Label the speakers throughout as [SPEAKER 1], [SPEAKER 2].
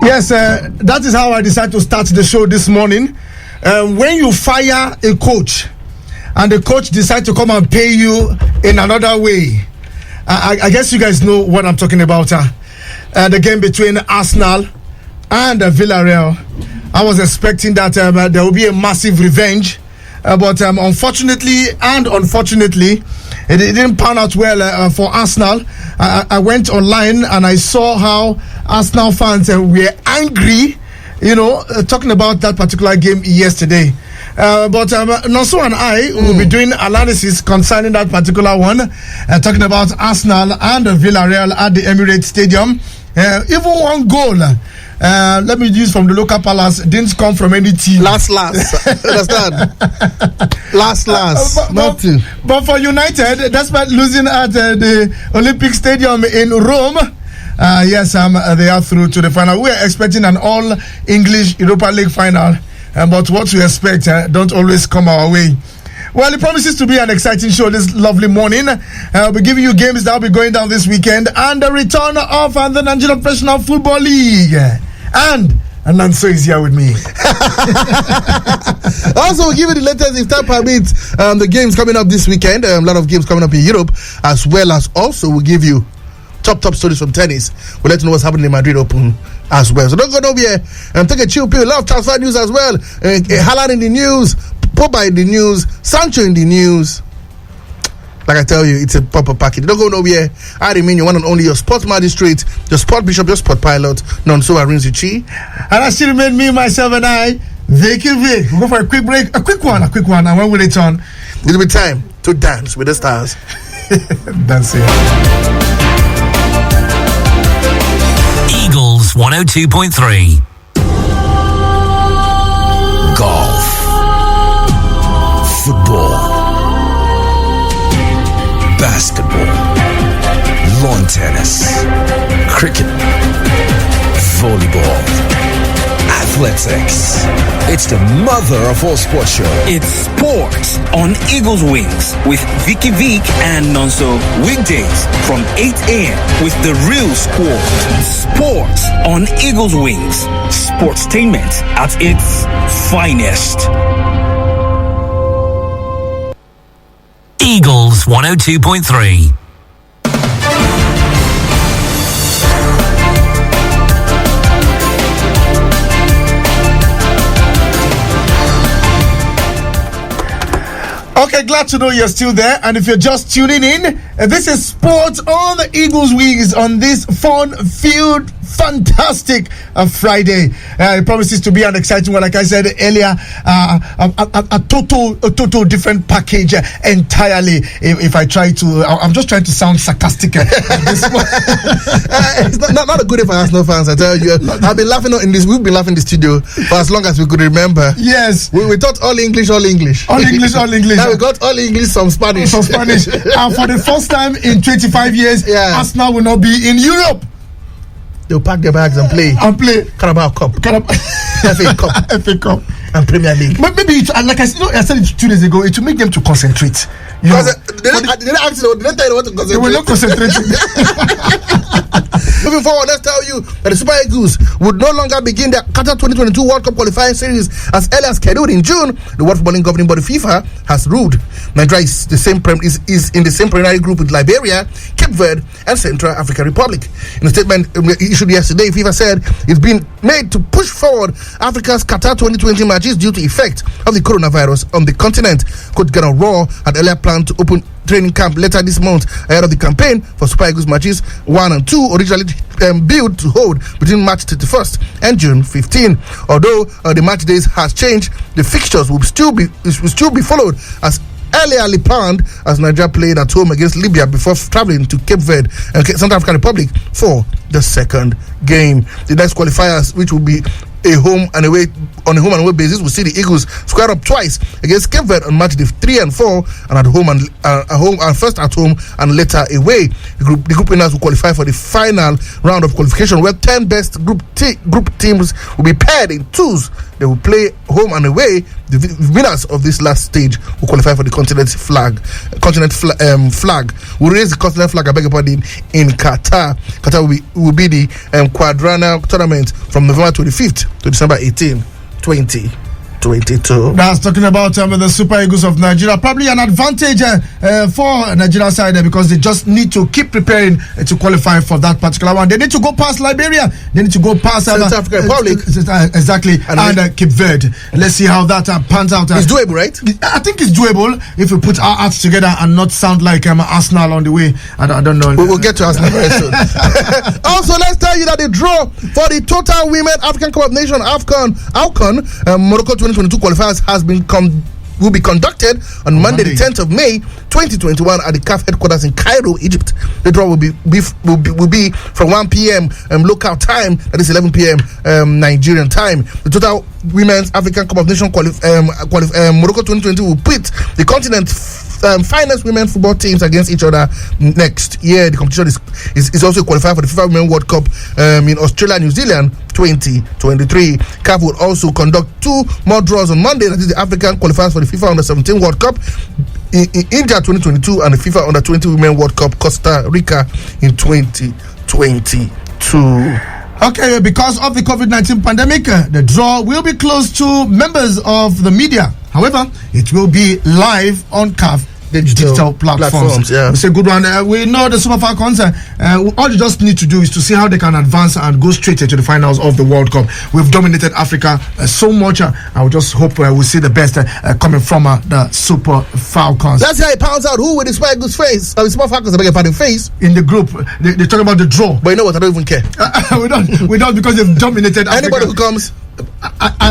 [SPEAKER 1] Yes, that is how I decided to start the show this morning. When you fire a coach and the coach decides to come and pay you in another way, I guess you guys know what I'm talking about. The game between Arsenal and Villarreal. I was expecting that there will be a massive revenge, but unfortunately, it didn't pan out well for Arsenal. I went online and I saw how Arsenal fans were angry, talking about that particular game yesterday. But Nonso and I will be doing analysis concerning that particular one, talking about Arsenal and Villarreal at the Emirates Stadium. Even one goal, let me use from the local palace, didn't come from any team.
[SPEAKER 2] Last. Understand? Last. Nothing.
[SPEAKER 1] But for United, despite losing at the Olympic Stadium in Rome, yes, they are through to the final. We are expecting an all-English Europa League final, but what we expect don't always come our way. Well, it promises to be an exciting show this lovely morning. I'll be giving you games that will be going down this weekend and the return of the Nigerian Professional Football League. And Nanso is here with me.
[SPEAKER 2] Also, we'll give you the latest, if time permits, the games coming up this weekend. A lot of games coming up in Europe, as well as also we'll give you top stories from tennis. We'll let you know what's happening in Madrid Open as well. So don't go nowhere. Take a chill pill. A lot of transfer news as well. Haaland in the news, Pogba in the news, Sancho in the news. Like I tell you, it's a proper package. Don't go nowhere. I remain your one and only, your sports magistrate, your sport bishop, your sport pilot, Nonso Arinzuchi.
[SPEAKER 1] And I still remain me, myself, and I, vickyvick. We'll go for a quick break, a quick one. And when we return,
[SPEAKER 2] it'll be time to dance with the stars.
[SPEAKER 1] That's it.
[SPEAKER 3] Eagles 102.3. Golf, football, basketball, lawn tennis, cricket, volleyball, athletics. It's the mother of all sports show.
[SPEAKER 4] It's sports on Eagles Wings with Vicky Vick and Nonso. Weekdays from 8 a.m. with the real squad. Sports on Eagles Wings. Sportstainment at its finest.
[SPEAKER 3] Eagles 102.3.
[SPEAKER 1] Okay, glad to know you're still there. And if you're just tuning in, this is Sports on the Eagles Wings on this fun-filled, fantastic Friday. It promises to be an exciting one. Like I said earlier, a total different package entirely. If I try to, I'm just trying to sound sarcastic.
[SPEAKER 2] It's not a good day for Arsenal fans, I tell you. I've been laughing in this. We've been laughing in the studio for as long as we could remember.
[SPEAKER 1] Yes,
[SPEAKER 2] we thought all English.
[SPEAKER 1] All English.
[SPEAKER 2] Now we got all English, some Spanish.
[SPEAKER 1] And for the first time in 25 years, Arsenal will not be in Europe.
[SPEAKER 2] They'll pack their bags and play. Carabao Cup. FA Cup. And Premier League.
[SPEAKER 1] But maybe, like I said it 2 days ago, it will make them to concentrate.
[SPEAKER 2] Because they didn't ask you, they didn't tell you what to concentrate.
[SPEAKER 1] They were not concentrating.
[SPEAKER 2] Moving forward, let's tell you that the Super Eagles would no longer begin their Qatar 2022 World Cup qualifying series as early as scheduled in June. The World Footballing Governing Body FIFA has ruled Nigeria is in the same preliminary group with Liberia, Cape Verde, and Central African Republic. In a statement issued yesterday, FIFA said it's been made to push forward Africa's Qatar 2020 matches due to effect of the coronavirus on the continent. Coach General Raw had earlier planned to open training camp later this month ahead of the campaign for Super Eagles matches 1 and 2, originally billed to hold between March 31st and June 15. Although the match days has changed, the fixtures will still be followed as earlierly planned, as Nigeria played at home against Libya before traveling to Cape Verde and Central African Republic for the second game. The next qualifiers, which will be a home and away basis. We see the Eagles square up twice against Cape Verde on match day 3 and 4, and at home and first at home and later away. The group winners will qualify for the final round of qualification, where 10 best group teams will be paired in twos. They will play home and away. The winners of this last stage will qualify for the continent flag. We'll raise the continent flag, I beg your pardon, in Qatar. Qatar will be the quadrennial tournament from November 25th to December 18, 2022.
[SPEAKER 1] That's talking about the Super Eagles of Nigeria. Probably an advantage for Nigeria side because they just need to keep preparing to qualify for that particular one. They need to go past Liberia. They need to go past
[SPEAKER 2] South Africa Republic.
[SPEAKER 1] Exactly. And Cape Verde. Let's see how that pans out.
[SPEAKER 2] It's doable, right?
[SPEAKER 1] I think it's doable if we put our hearts together and not sound like Arsenal on the way. I don't know.
[SPEAKER 2] We'll get to Arsenal very soon. Also, let's tell you that the draw for the Total Women African Cup of Nations AFCON Morocco 2022 qualifiers will be conducted on Monday, the 10th of May 2021 at the CAF headquarters in Cairo, Egypt. The draw will be from 1 p.m. Local time, that is 11 p.m. Nigerian time. The Total Women's African Cup of Nations Morocco 2020 will pit the continent's finest women football teams against each other next year. The competition is also qualified for the FIFA Women World Cup in Australia and New Zealand 2023. CAF will also conduct 2 more draws on Monday. That is the African qualifiers for the FIFA Under-17 World Cup in India 2022 and the FIFA Under-20 Women World Cup Costa Rica in 2022.
[SPEAKER 1] Okay, because of the COVID-19 pandemic, the draw will be closed to members of the media. However, it will be live on CAF digital platforms.
[SPEAKER 2] Yeah.
[SPEAKER 1] It's a good one. We know the Super Falcons. All you just need to do is to see how they can advance and go straight into the finals of the World Cup. We've dominated Africa so much. I would just hope we'll see the best coming from the Super Falcons.
[SPEAKER 2] That's how it pounds out. Who with the Super Eagles face? The Super Falcons, I beg your pardon, face
[SPEAKER 1] in the group. They talk about the draw.
[SPEAKER 2] But you know what? I don't even care.
[SPEAKER 1] we don't because they've dominated Africa.
[SPEAKER 2] Anybody who comes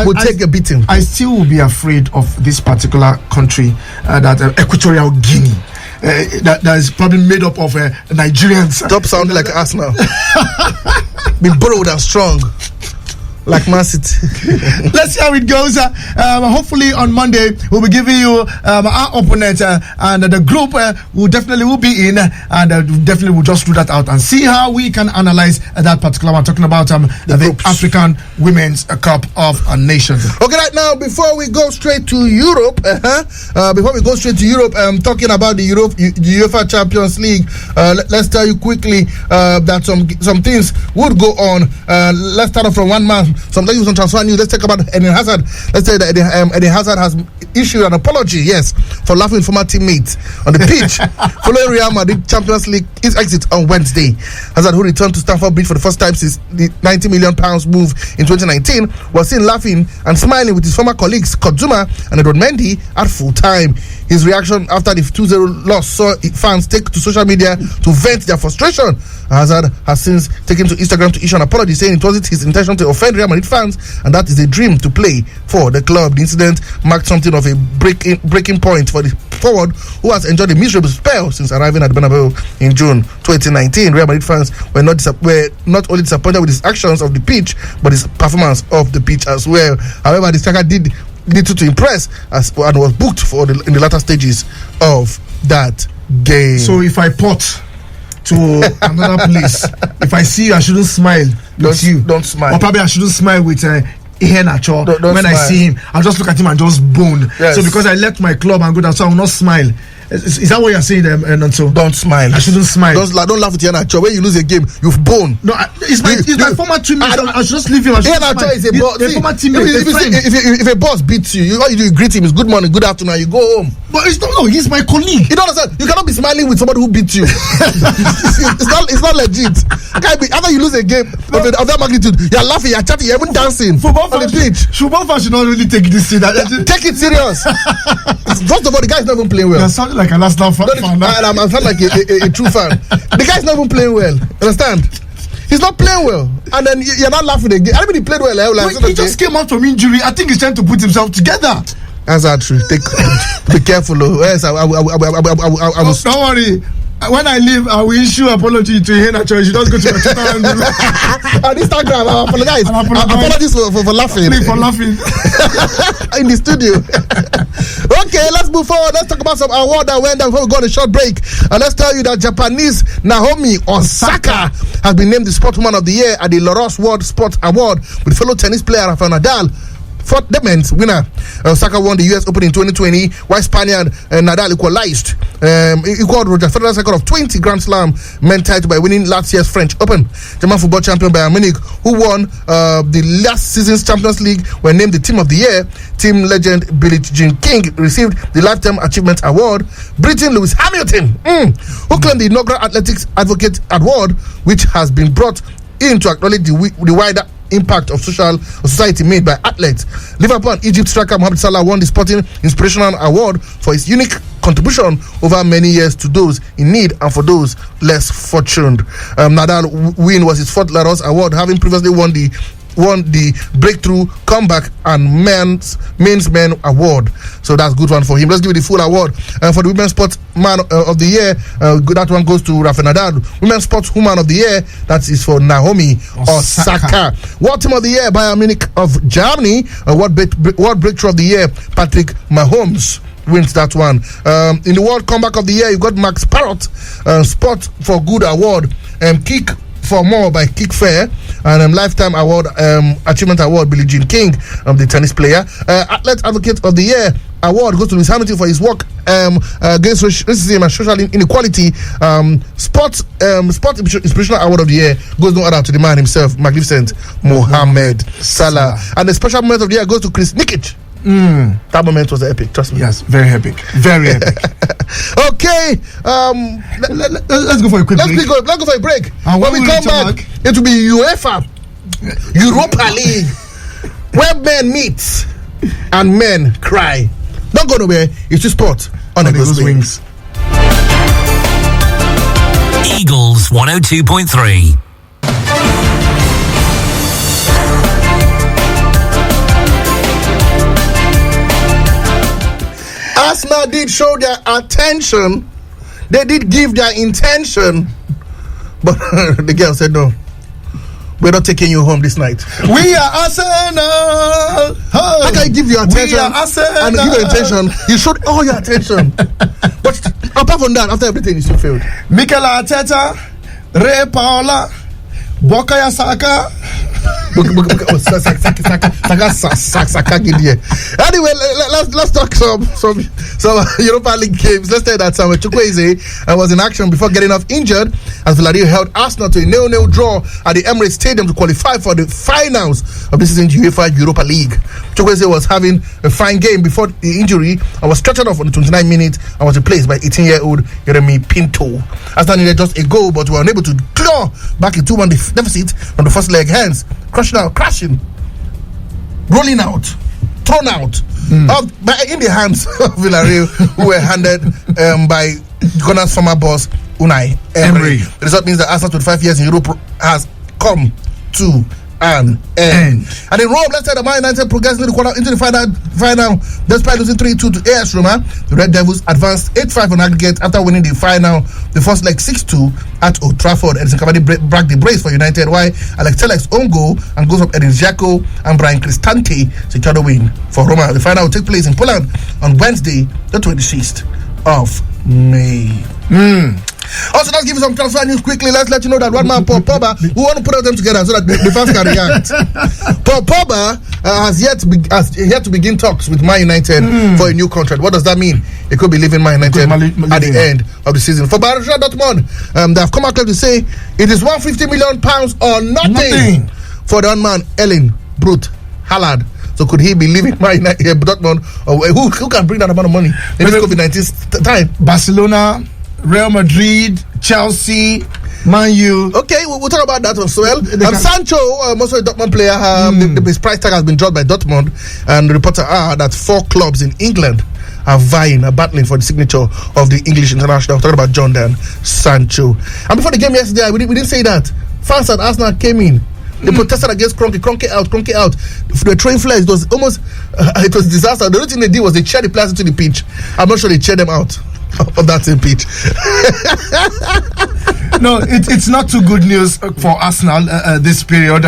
[SPEAKER 2] will take a beating.
[SPEAKER 1] I still will be afraid of this particular country, that Equatorial Guinea, that is probably made up of Nigerians.
[SPEAKER 2] Stop sounding like Arsenal. Be bold and strong. Like Man City.
[SPEAKER 1] Let's see how it goes. Hopefully on Monday we'll be giving you our opponent, and the group will definitely be in, and definitely we'll just do that out and see how we can analyze that particular one. Talking about the African Women's Cup of Nations.
[SPEAKER 2] Okay, right now before we go straight to Europe, talking about the UEFA Champions League, let's tell you quickly that some things would go on. Let's start off from one man. Some things on transfer news. Let's talk about Eden Hazard. Let's say that Eden Hazard has issued an apology, yes, for laughing with former teammates on the pitch following Real Madrid Champions League exit on Wednesday. Hazard, who returned to Stamford Bridge for the first time since the £90 million move in 2019, was seen laughing and smiling with his former colleagues Kodzuma and Edward Mendy at full time. His reaction after the 2-0 loss saw fans take to social media to vent their frustration. Hazard has since taken to Instagram to issue an apology, saying it wasn't his intention to offend Real Madrid fans and that is a dream to play for the club. The incident marked something of a breaking point for the forward, who has enjoyed a miserable spell since arriving at Bernabeu in June 2019. Real Madrid fans were not only disappointed with his actions of the pitch, but his performance off the pitch as well. However, the striker did little to impress and was booked in the latter stages of that game.
[SPEAKER 1] So if I port to another place, if I see you, I shouldn't smile with you.
[SPEAKER 2] Don't smile.
[SPEAKER 1] Or probably I shouldn't smile with Iheanacho. When smile. I see him, I'll just look at him and just bone. Yes. So because I left my club and go down, so I will not smile. Is that what you're saying, Nonso?
[SPEAKER 2] Don't smile.
[SPEAKER 1] I shouldn't smile.
[SPEAKER 2] Don't laugh at Iheanacho. When you lose a game, you've bone.
[SPEAKER 1] No, it's my former teammate. I should just leave him.
[SPEAKER 2] Iheanacho is a boss.
[SPEAKER 1] Former teammate.
[SPEAKER 2] If a boss beats you, all you do is greet him. It's good morning, good afternoon, and you go home.
[SPEAKER 1] But he's my colleague.
[SPEAKER 2] You don't understand? You cannot be smiling with somebody who beats you. It's not legit. After you lose a game of that magnitude, you're laughing, you're chatting, you're even dancing on the pitch.
[SPEAKER 1] Football fans should not really take this serious.
[SPEAKER 2] Take it serious. First of all, the guy's not even playing well.
[SPEAKER 1] You're sounding like an Arsenal fan.
[SPEAKER 2] I'm sounding like a true fan. The guy's not even playing well. Understand? He's not playing well, and then you're not laughing again. I mean, he played well.
[SPEAKER 1] He just came out from injury. I think he's trying to put himself together.
[SPEAKER 2] That's true. Be careful. Yes, I
[SPEAKER 1] was. Don't worry. when I leave, I will issue apology to Hena Choi. She just go to my Twitter and
[SPEAKER 2] on Instagram. I apologize. Apologies for laughing.
[SPEAKER 1] For laughing
[SPEAKER 2] in the studio. Okay, let's move forward. Let's talk about some award that went down before we go on a short break. And let's tell you that Japanese Naomi Osaka has been named the Sportswoman of the Year at the Laros World Sports Award with fellow tennis player Rafael Nadal. For the men's winner, Osaka won the US Open in 2020, while Spaniard Nadal equaled Roger Federer's record of 20 Grand Slam men title by winning last year's French Open. German football champion Bayern Munich, who won the last season's Champions League, were named the Team of the Year. Team legend Billie Jean King received the Lifetime Achievement Award. Britain Lewis Hamilton, who claimed the inaugural Athletics Advocate Award, which has been brought in to acknowledge the wider impact of society made by athletes. Liverpool and Egypt striker Mohamed Salah won the Sporting Inspirational Award for his unique contribution over many years to those in need and for those less fortunate. Nadal win was his fourth Laros Award, having previously won the Breakthrough Comeback and Men's Men Award. So that's a good one for him. Let's give you the full award. For the Women's Sportsman of the Year, that one goes to Rafael Nadal. Women's Sportswoman of the Year, that is for Naomi Osaka. World Team of the Year, Bayern Munich of Germany. World Breakthrough of the Year, Patrick Mahomes wins that one. In the World Comeback of the Year, you got Max Parrott, Sport for Good Award, Kick for More by Kick Fair, and Lifetime Award, Achievement Award, Billie Jean King, the tennis player. Athlete Advocate of the Year award goes to Lewis Hamilton for his work against racism and social inequality. Sport Inspirational Award of the Year goes no other to the man himself, Magnificent Mohamed Salah. And the Special Moment of the Year goes to Chris Nikic. That moment was epic, trust me.
[SPEAKER 1] Yes, very epic. Very epic.
[SPEAKER 2] Okay,
[SPEAKER 1] let's go for a quick break.
[SPEAKER 2] Let's go for a break.
[SPEAKER 1] And
[SPEAKER 2] when we come back, it will be UEFA Europa League, where men meet and men cry. Don't go nowhere. It's just sport on Eagles Wings.
[SPEAKER 3] Eagles 102.3.
[SPEAKER 2] Arsenal did show their attention. They did give their intention, but the girl said no. We're not taking you home this night.
[SPEAKER 1] We are Arsenal.
[SPEAKER 2] How can you give your attention and give your intention? You showed all your attention. But apart from that, after everything, you still failed.
[SPEAKER 1] Mikel Arteta, Ray Paola, Bukayo Saka.
[SPEAKER 2] Anyway, let's talk some Europa League games. Let's say that Samuel Chukwueze was in action before getting off injured as Villarreal held Arsenal to a 0-0 draw at the Emirates Stadium to qualify for the finals of this season's UEFA Europa League. Chukwueze was having a fine game before the injury and was stretched off on the 29 minutes and was replaced by 18-year-old Jeremy Pinto. Arsenal needed just a goal, but were unable to claw back a 2-1 deficit from the first leg, hence crashing, rolling out, thrown out in the hands of Villarreal, who were handed by Gunners' former boss Unai Emery. The result means that Arsenal 25 years in Europe has come to an end. And in Rome, let's say the Man United progressed into the final despite losing 3-2 to AS Roma. The Red Devils advanced 8-5 on aggregate after winning the first leg 6-2 at Old Trafford. Edison Cavani bragged the brace for United, while Alex Tellex's own goal and goals from Edin Dzeko and Brian Cristante secured a win for Roma. The final will take place in Poland on Wednesday, the 26th of May. Also, let's give you some transfer news quickly. Let's let you know that one man, Paul Pogba, we want to put them together so that the fans can react. Paul Pogba has yet to begin talks with Man United for a new contract. What does that mean? It could be leaving Man United at the end of the season. For Borussia Dortmund, they have come out to say it is £150 million or nothing for the one man, Erling Braut Haaland. So could he be leaving Man United, Dortmund, or who can bring that amount of money in this COVID-19 time? Barcelona, Real Madrid, Chelsea, Man U. Okay, we'll talk about that as well. Sancho, also a Dortmund player, his price tag has been dropped by Dortmund, and the reports are that 4 clubs in England are battling for the signature of the English international. We're talking about Jadon Sancho. And before the game yesterday, we didn't say that. Fans at Arsenal came in. They protested against Kroenke out. The train flares, it was almost it was a disaster. The only thing they did was they cheered the players into the pitch. I'm not sure they cheered them out. on that same pitch.
[SPEAKER 1] No, it's not too good news for Arsenal this period.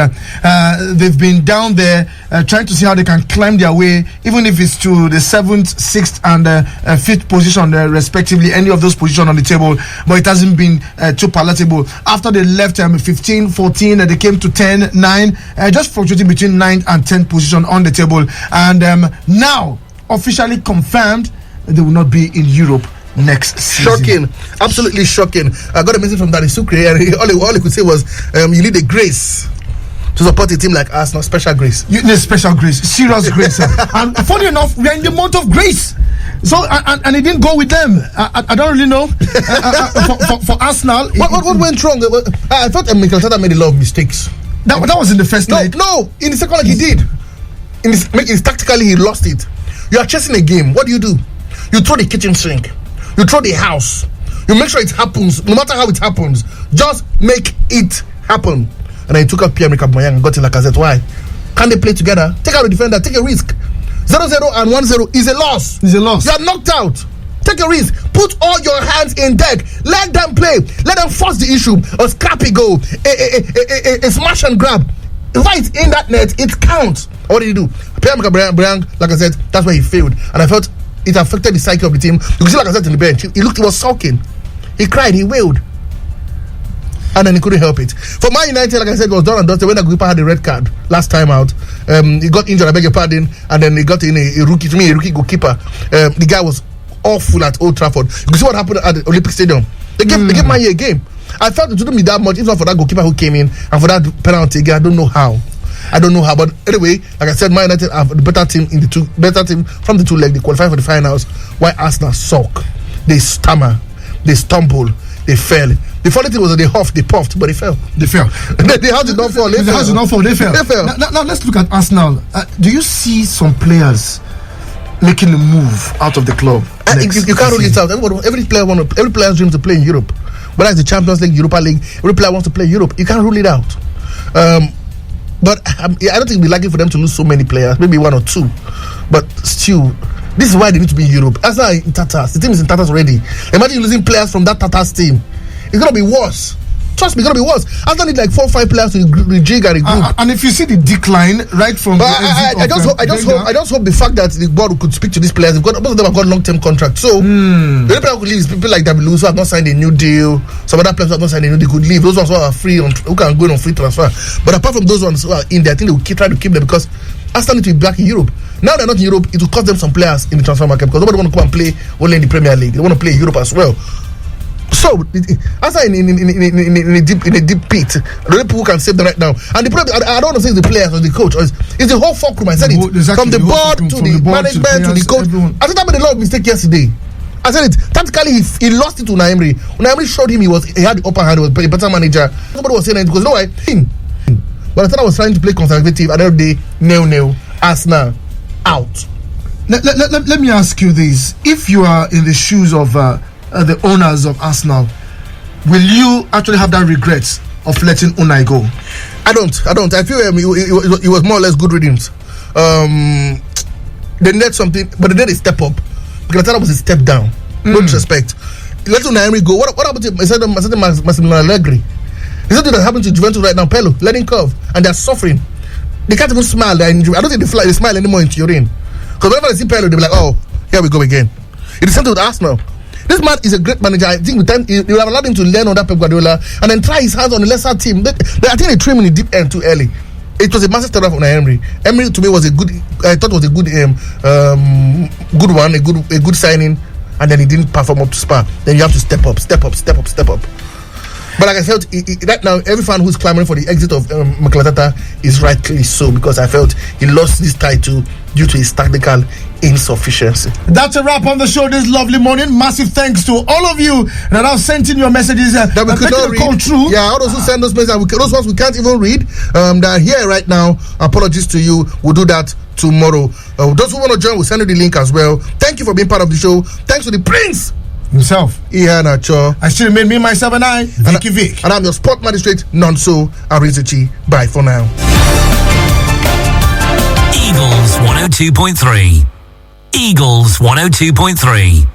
[SPEAKER 1] They've been down there trying to see how they can climb their way, even if it's to the 7th, 6th, and 5th position, respectively, any of those positions on the table. But it hasn't been too palatable. After they left 15, 14, they came to 10, 9, just fluctuating between 9th and 10th position on the table. And now, officially confirmed, they will not be in Europe next season.
[SPEAKER 2] Shocking, absolutely shocking. I got a message from Danny Sucre, and all he could say was, you need a grace to support a team like Arsenal. Special grace.
[SPEAKER 1] You need special grace, serious grace. And funny enough, we are in the month of grace. So, and it didn't go with them. I don't really know. For Arsenal,
[SPEAKER 2] what went wrong? I thought Mikel Arteta made a lot of mistakes.
[SPEAKER 1] That was in the first leg.
[SPEAKER 2] No, in the second leg he did. Tactically he lost it. You are chasing a game. What do? You throw the kitchen sink. You throw the house. You make sure it happens. No matter how it happens, just make it happen. And then he took out Pierre-Emerick Aubameyang and got in Lacazette. Why? Can they play together? Take out the defender. Take a risk. 0-0 and 1-0 is a loss.
[SPEAKER 1] It's a loss.
[SPEAKER 2] You are knocked out. Take a risk. Put all your hands in deck. Let them play. Let them force the issue. A scrappy goal. A smash and grab. Right in that net, it counts. What did he do? Pierre-Emerick Aubameyang, like I said, that's where he failed. And I felt it affected the psyche of the team. You could see, like I said, in the bench, he was sulking. He cried, he wailed. And then he couldn't help it. For Man United, like I said, it was done and dusted when the goalkeeper had a red card last time out. He got injured, I beg your pardon, and then he got in a rookie goalkeeper. The guy was awful at Old Trafford. You can see what happened at the Olympic Stadium. They gave Man U a game. I felt it wouldn't be that much, if not for that goalkeeper who came in and for that penalty again. I don't know how. But anyway, like I said, Man United have the better team from the two legs. They qualify for the finals. While Arsenal suck, they stammer, they stumble, they fell. The funny thing was that they huffed, they puffed, but they fell.
[SPEAKER 1] They fell.
[SPEAKER 2] The house did not fall.
[SPEAKER 1] The house did not fall. They fell.
[SPEAKER 2] They fell.
[SPEAKER 1] Now let's look at Arsenal. Do you see some players making a move out of the club?
[SPEAKER 2] You can't rule it out. Every player's dream to play in Europe. Whether it's the Champions League, Europa League, every player wants to play in Europe. You can't rule it out. But I don't think it'd be likely for them to lose so many players, maybe one or two. But still, this is why they need to be in Europe. Arsenal in tatters. The team is in tatters already. Imagine losing players from that tatters team. It's gonna be worse. Trust me, it's gonna be worse. Arsenal need like 4 or 5 players to rejig and regroup.
[SPEAKER 1] And if you see the decline right from
[SPEAKER 2] I just hope the fact that the board could speak to these players. Most of them have got long-term contracts. So the only player who could leave is people like David Lewis who have not signed a new deal. Some other players who have not signed a new deal could leave. Those ones who are free who can go on free transfer. But apart from those ones who are in there, I think they will try to keep them because Arsenal need to be back in Europe. Now they're not in Europe, it will cost them some players in the transfer market because nobody want to come and play only in the Premier League. They want to play in Europe as well. So, Arsenal in a deep pit. The only people who can save them right now. And the problem, I don't want to say it's the players or the coach. It's the whole fulcrum. I said it. From the board to the management to the coach. I think that made a lot of mistake yesterday. I said it. Tactically, he lost it to Unai Emery. Unai Emery showed him he had the upper hand. He was a better manager. Nobody was saying it because, you know why? But I thought I was trying to play conservative. At the end of the day, nil. Arsenal out.
[SPEAKER 1] Let me ask you this. If you are in the shoes of the owners of Arsenal, will you actually have that regret of letting Unai go?
[SPEAKER 2] I don't. I feel it was more or less good readings. They need something, but they need a step up. Because I thought it was a step down. No disrespect. Let Unai Emery go. What happened to Massimiliano Allegri? Is that what happened to Juventus right now? Pello, learning curve, and they're suffering. They can't even smile. I don't think they smile anymore in Turin. Because whenever they see Pello, they'll be like, oh, here we go again. It is same with Arsenal. This man is a great manager. I think with time they will have allowed him to learn under Pep Guardiola and then try his hands on a lesser team. I think they trimmed him in the deep end too early. It was a massive turn off on Emery. Emery to me was a good. I thought it was a good one, a good signing, and then he didn't perform up to par. Then you have to step up. But like I felt, right now, every fan who's clamoring for the exit of Mikel Arteta is rightly so, because I felt he lost this title due to his tactical insufficiency.
[SPEAKER 1] That's a wrap on the show this lovely morning. Massive thanks to all of you that have sent in your messages
[SPEAKER 2] that we could not read. Yeah, all those who send those messages, those ones we can't even read, that are here right now. Apologies to you. We'll do that tomorrow. Those who want to join, we'll send you the link as well. Thank you for being part of the show. Thanks to the Prince
[SPEAKER 1] himself.
[SPEAKER 2] I
[SPEAKER 1] still made me, myself, and I, Vicky Vick.
[SPEAKER 2] And I'm your sport magistrate, Nonso Arizichi. Bye for now.
[SPEAKER 3] Eagles 102.3. Eagles 102.3.